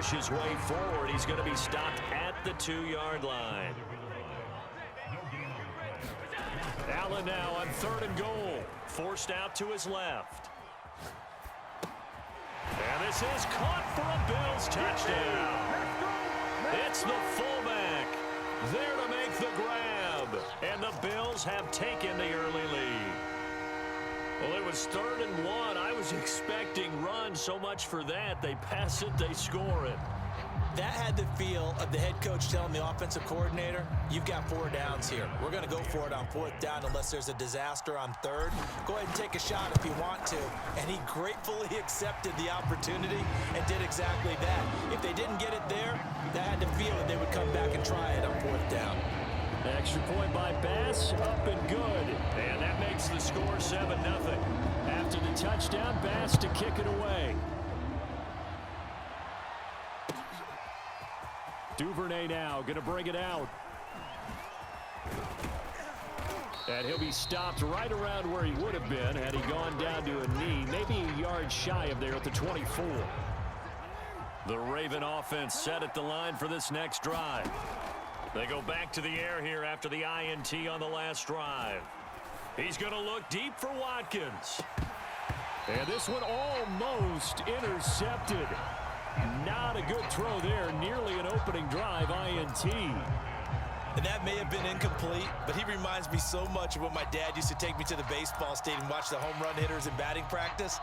push his way forward. He's going to be stopped at the 2-yard line. Allen now on 3rd and goal. Forced out to his left. And this is caught for a Bills touchdown. It's the fullback there to make the grab. And the Bills have taken the early lead. Well, it was 3rd and 1. I was expecting run, so much for that. They pass it, they score it. That had the feel of the head coach telling the offensive coordinator, you've got 4 downs here. We're going to go for it on 4th down unless there's a disaster on 3rd. Go ahead and take a shot if you want to. And he gratefully accepted the opportunity and did exactly that. If they didn't get it there, that had the feel that they would come back and try it on 4th down. Extra point by Bass, up and good. And that makes the score 7-0. After the touchdown, Bass to kick it away. Duvernay now going to bring it out. And he'll be stopped right around where he would have been had he gone down to a knee, maybe a yard shy of there at the 24. The Raven offense set at the line for this next drive. They go back to the air here after the INT on the last drive. He's going to look deep for Watkins. And this one almost intercepted. Not a good throw there. Nearly an opening drive INT. And that may have been incomplete, but he reminds me so much of when my dad used to take me to the baseball stadium and watch the home run hitters in batting practice.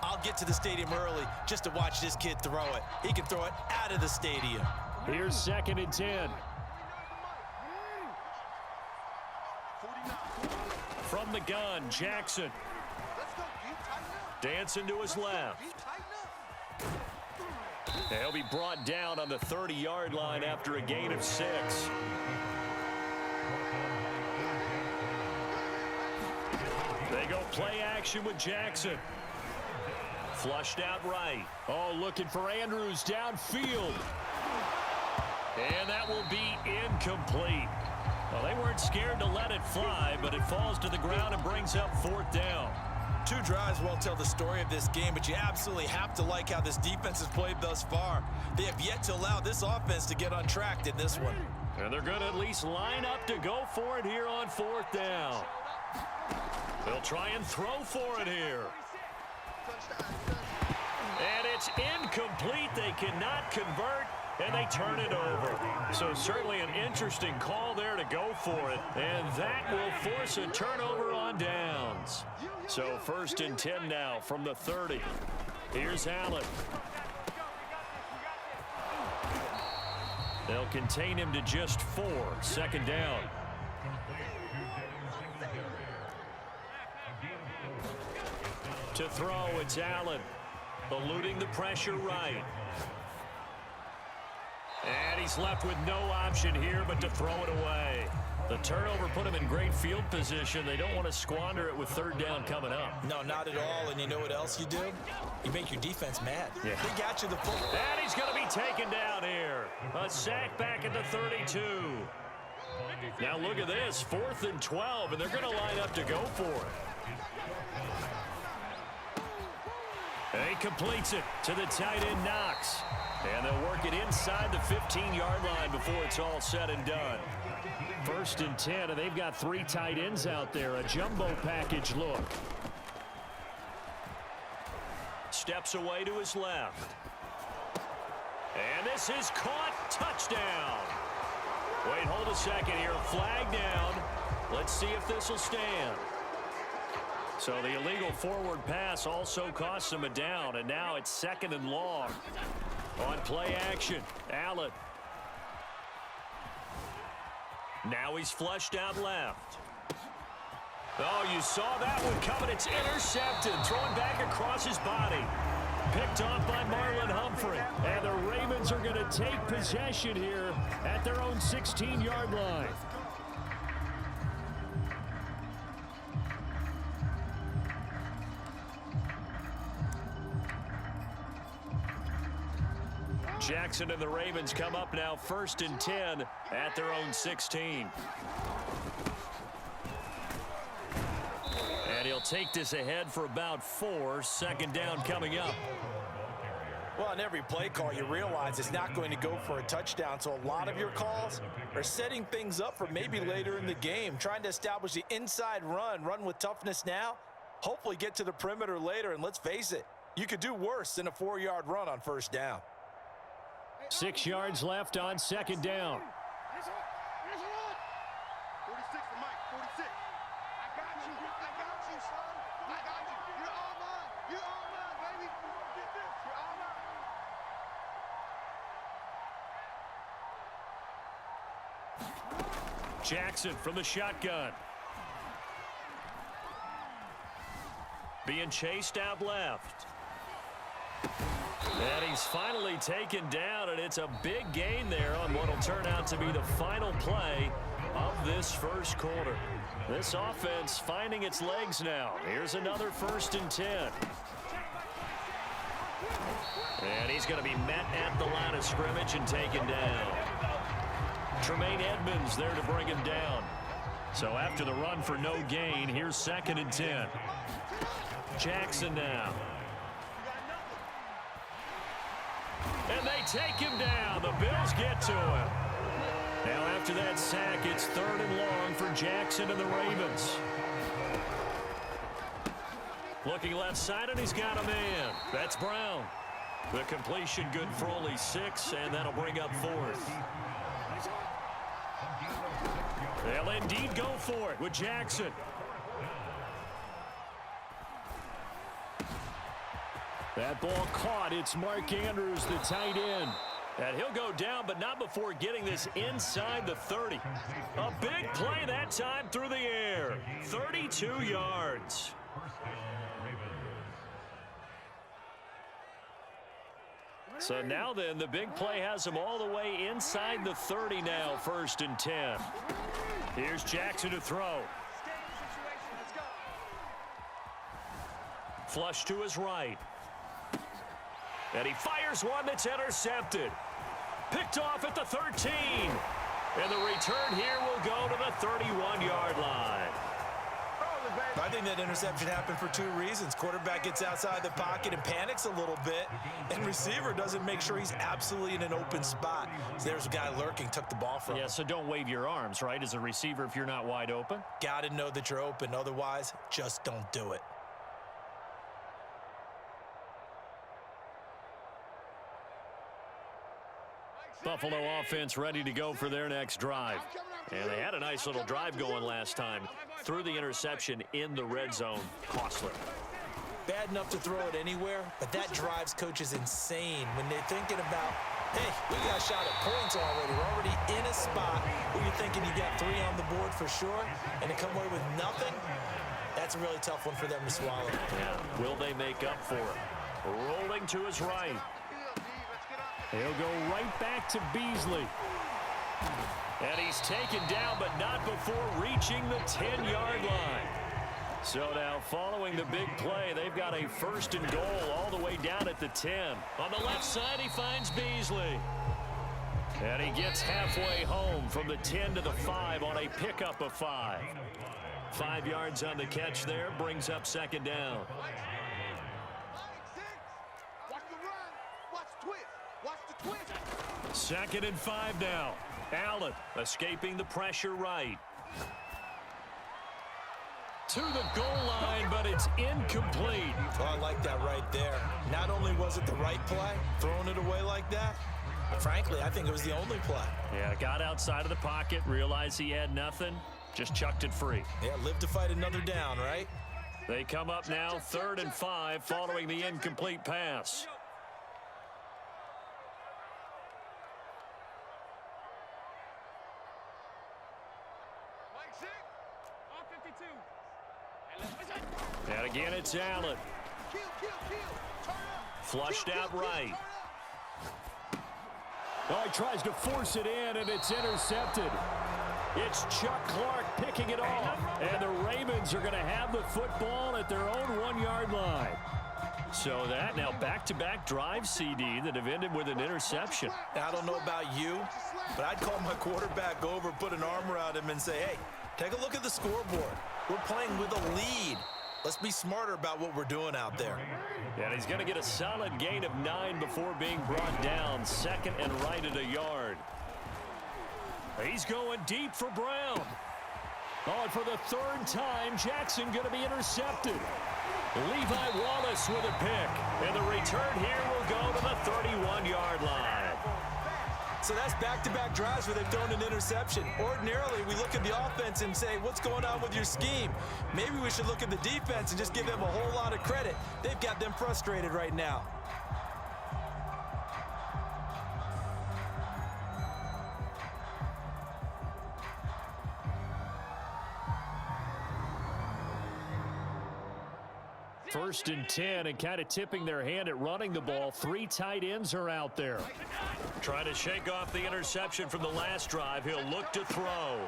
I'll get to the stadium early just to watch this kid throw it. He can throw it out of the stadium. Here's 2nd and 10. From the gun, Jackson. Dancing to his left. He'll be brought down on the 30-yard line after a gain of 6. They go play action with Jackson. Flushed out right. Oh, looking for Andrews downfield. And that will be incomplete. Well, they weren't scared to let it fly, but it falls to the ground and brings up 4th down. 2 drives won't tell the story of this game, but you absolutely have to like how this defense has played thus far. They have yet to allow this offense to get untracked in this one. And they're going to at least line up to go for it here on 4th down. They'll try and throw for it here. And it's incomplete. They cannot convert, and they turn it over. So certainly an interesting call there to go for it. And that will force a turnover on downs. So 1st and 10 now from the 30. Here's Allen. They'll contain him to just 4. 2nd down. To throw, it's Allen. Eluding the pressure right. And he's left with no option here but to throw it away. The turnover put him in great field position. They don't want to squander it with 3rd down coming up. No, not at all. And you know what else you do? You make your defense mad. Yeah. They got you the football. And he's going to be taken down here. A sack back at the 32. Now look at this. 4th and 12, and they're going to line up to go for it. And he completes it to the tight end, Knox. And they'll work it inside the 15-yard line before it's all said and done. 1st and 10, and they've got 3 tight ends out there. A jumbo package look. Steps away to his left. And this is caught. Touchdown. Wait, hold a second here. Flag down. Let's see if this will stand. So the illegal forward pass also costs him a down, and now it's 2nd and long. On play action, Allen. Now he's flushed out left. Oh, you saw that one coming. It's intercepted. Thrown back across his body. Picked off by Marlon Humphrey. And the Ravens are going to take possession here at their own 16-yard line. Jackson and the Ravens come up now 1st and 10 at their own 16. And he'll take this ahead for about 4. 2nd down coming up. Well, on every play call, you realize it's not going to go for a touchdown, so a lot of your calls are setting things up for maybe later in the game, trying to establish the inside run with toughness now, hopefully get to the perimeter later, and let's face it, you could do worse than a 4-yard run on first down. 6 yards left on second down. 46 to Mike, 46. I got you, son. I got you. You're all mine. You're all mine, baby. Get this. You're all mine. Jackson from the shotgun. Being chased out left. And he's finally taken down, and it's a big gain there on what will turn out to be the final play of this first quarter. This offense finding its legs now. Here's another 1st and 10. And he's going to be met at the line of scrimmage and taken down. Tremaine Edmonds there to bring him down. So after the run for no gain, here's 2nd and 10. Jackson now. And they take him down. The Bills get to him. Now after that sack, it's 3rd and long for Jackson and the Ravens. Looking left side, and he's got a man. That's Brown. The completion good for only 6, and that'll bring up 4th. They'll indeed go for it with Jackson. That ball caught. It's Mark Andrews, the tight end. And he'll go down, but not before getting this inside the 30. A big play that time through the air. 32 yards. So now then, the big play has him all the way inside the 30 now, 1st and 10. Here's Jackson to throw. Flush to his right. And he fires one that's intercepted. Picked off at the 13. And the return here will go to the 31-yard line. I think that interception happened for 2 reasons. Quarterback gets outside the pocket and panics a little bit, and receiver doesn't make sure he's absolutely in an open spot. So there's a guy lurking, took the ball from him. Yeah, so don't wave your arms, right, as a receiver if you're not wide open? Got to know that you're open. Otherwise, just don't do it. Buffalo offense ready to go for their next drive. And they had a nice little drive going last time. Threw the interception in the red zone. Costly. Bad enough to throw it anywhere, but that drives coaches insane when they're thinking about, hey, we got a shot at points already. We're already in a spot where you're thinking you got 3 on the board for sure, and to come away with nothing, that's a really tough one for them to swallow. Yeah. Will they make up for it? Rolling to his right. He'll go right back to Beasley. And he's taken down, but not before reaching the 10-yard line. So now, following the big play, they've got a 1st and goal all the way down at the 10. On the left side, he finds Beasley. And he gets halfway home from the 10 to the 5 on a pickup of 5. 5 yards on the catch there, brings up 2nd down. Second and 5 now. Allen escaping the pressure right. To the goal line, but it's incomplete. Oh, I like that right there. Not only was it the right play, throwing it away like that, frankly, I think it was the only play. Yeah, got outside of the pocket, realized he had nothing, just chucked it free. Yeah, live to fight another down, right? They come up now 3rd and 5 following the incomplete pass. And again, it's Allen. Flushed out right. Oh, he tries to force it in, and it's intercepted. It's Chuck Clark picking it off. And the Ravens are going to have the football at their own 1-yard line. So that now back-to-back drive CD that have ended with an interception. Now, I don't know about you, but I'd call my quarterback over, put an arm around him, and say, hey, take a look at the scoreboard. We're playing with a lead. Let's be smarter about what we're doing out there. And he's going to get a solid gain of 9 before being brought down. 2nd and right at a yard. He's going deep for Brown. Oh, and for the 3rd time, Jackson going to be intercepted. Levi Wallace with a pick. And the return here will go to the 31-yard line. So that's back-to-back drives where they've thrown an interception. Ordinarily, we look at the offense and say, what's going on with your scheme? Maybe we should look at the defense and just give them a whole lot of credit. They've got them frustrated right now. First and 10, and kind of tipping their hand at running the ball. 3 tight ends are out there. Trying to shake off the interception from the last drive. He'll look to throw.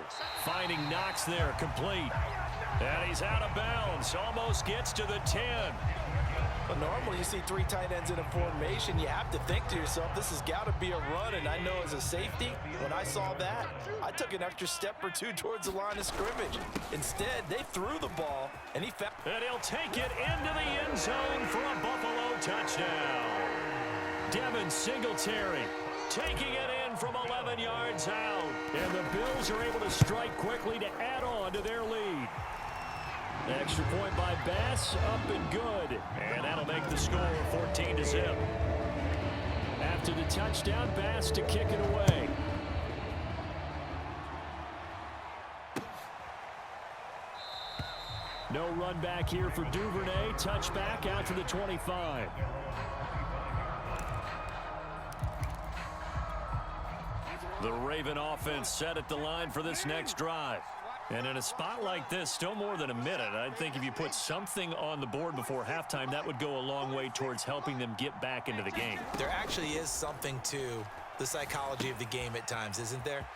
Finding Knox there, complete. And he's out of bounds. Almost gets to the 10. But normally you see 3 tight ends in a formation. You have to think to yourself, this has got to be a run. And I know as a safety, when I saw that, I took an extra step or 2 towards the line of scrimmage. Instead, they threw the ball, and he found... And he'll take it into the end zone for a Buffalo touchdown. Devin Singletary taking it in from 11 yards out. And the Bills are able to strike quickly to add on to their lead. Extra point by Bass, up and good. And that'll make the score 14-0. After the touchdown, Bass to kick it away. No run back here for Duvernay. Touchback out to the 25. The Raven offense set at the line for this next drive. And in a spot like this, still more than a minute, I think if you put something on the board before halftime, that would go a long way towards helping them get back into the game. There actually is something to the psychology of the game at times, isn't there?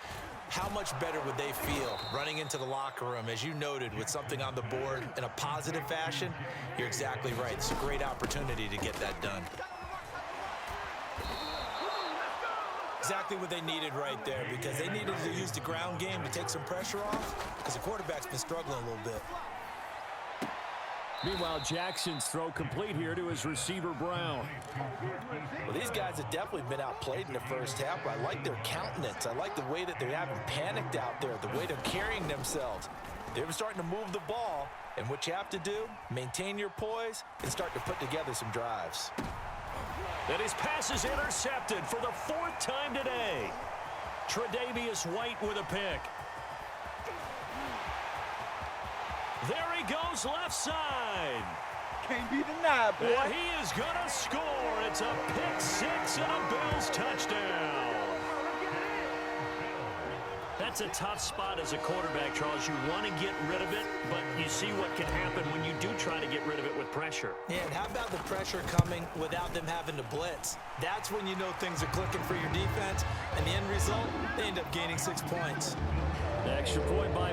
How much better would they feel running into the locker room, as you noted, with something on the board in a positive fashion? You're exactly right. It's a great opportunity to get that done. Exactly what they needed right there, because they needed to use the ground game to take some pressure off, because the quarterback's been struggling a little bit. Meanwhile, Jackson's throw complete here to his receiver, Brown. Well, these guys have definitely been outplayed in the first half, but I like their countenance. I like the way that they haven't panicked out there, the way they're carrying themselves. They're starting to move the ball, and what you have to do, maintain your poise and start to put together some drives. And his pass is intercepted for the 4th time today. Tre'Davious White with a pick. There he goes left side. Can't be denied, boy. And he is going to score. It's a pick 6 and a Bills touchdown. That's a tough spot as a quarterback, Charles. You want to get rid of it, but you see what can happen when you do try to get rid of it with pressure. Yeah, and how about the pressure coming without them having to blitz? That's when you know things are clicking for your defense, and the end result, they end up gaining 6 points. The extra point by